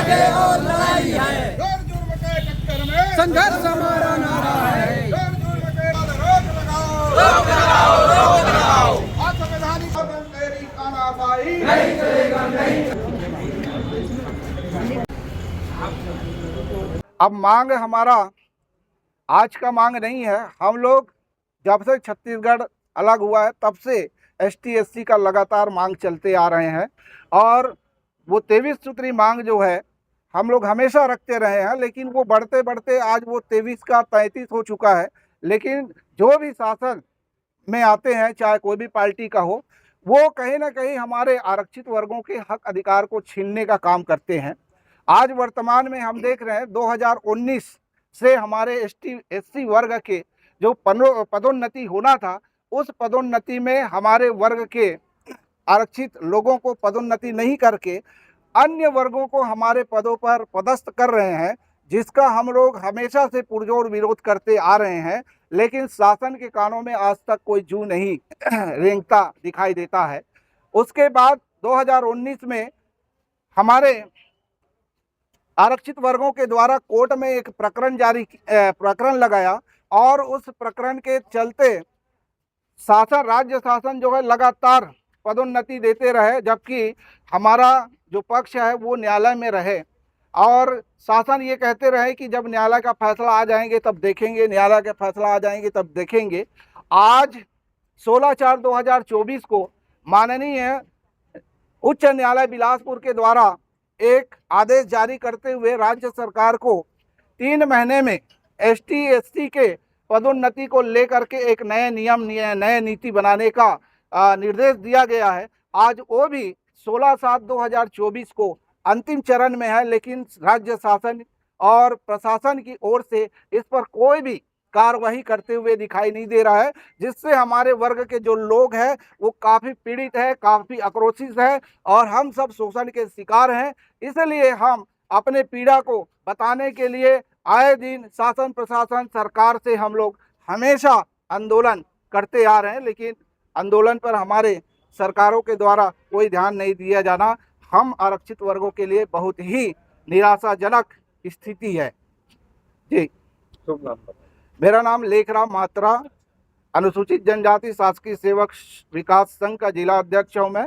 आगे और लड़ाई है, जोर जुर्म के टक्कर में संघर्ष हमारा नारा है। जोर जुर्म के रोक लगाओ, रोक लगाओ, रोक लगाओ, असंवैधानिक तेरी तानाशाही नहीं चलेगा, नहीं। अब मांग हमारा आज का मांग नहीं है। हम लोग जब से छत्तीसगढ़ अलग हुआ है तब से एसटी एससी का लगातार मांग चलते आ रहे हैं और वो 23 सूत्री मांग जो है हम लोग हमेशा रखते रहे हैं, लेकिन वो बढ़ते बढ़ते आज वो 23 का 33 हो चुका है। लेकिन जो भी शासन में आते हैं, चाहे कोई भी पार्टी का हो, वो कहीं ना कहीं हमारे आरक्षित वर्गों के हक अधिकार को छीनने का काम करते हैं। आज वर्तमान में हम देख रहे हैं 2019 से हमारे एसटी एससी वर्ग के जो पदोन्नति होना था, उस पदोन्नति में हमारे वर्ग के आरक्षित लोगों को पदोन्नति नहीं करके अन्य वर्गों को हमारे पदों पर पदस्थ कर रहे हैं, जिसका हम लोग हमेशा से पुरजोर विरोध करते आ रहे हैं। लेकिन शासन के कानों में आज तक कोई जू नहीं रेंगता दिखाई देता है। उसके बाद 2019 में हमारे आरक्षित वर्गों के द्वारा कोर्ट में एक प्रकरण लगाया और उस प्रकरण के चलते राज्य शासन जो है लगातार पदोन्नति देते रहे, जबकि हमारा जो पक्ष है वो न्यायालय में रहे और शासन ये कहते रहे कि जब न्यायालय का फैसला आ जाएंगे तब देखेंगे, न्यायालय का फैसला आ जाएंगे तब देखेंगे। आज 16/4/2024 को माननीय उच्च न्यायालय बिलासपुर के द्वारा एक आदेश जारी करते हुए राज्य सरकार को 3 महीने में एसटी एससी के पदोन्नति को लेकर के एक नए नीति बनाने का निर्देश दिया गया है। आज वो भी 16/7/2024 को अंतिम चरण में है, लेकिन राज्य शासन और प्रशासन की ओर से इस पर कोई भी कार्रवाई करते हुए दिखाई नहीं दे रहा है, जिससे हमारे वर्ग के जो लोग हैं वो काफ़ी पीड़ित है, काफ़ी आक्रोशित है और हम सब शोषण के शिकार हैं। इसलिए हम अपने पीड़ा को बताने के लिए आए दिन शासन प्रशासन सरकार से हम लोग हमेशा आंदोलन करते आ रहे हैं, लेकिन आंदोलन पर हमारे सरकारों के द्वारा कोई ध्यान नहीं दिया जाना हम आरक्षित वर्गों के लिए बहुत ही निराशाजनक स्थिति है। जी, मेरा नाम लेखराम मात्रा, अनुसूचित जनजाति शासकीय सेवक विकास संघ का जिला अध्यक्ष हूँ मैं।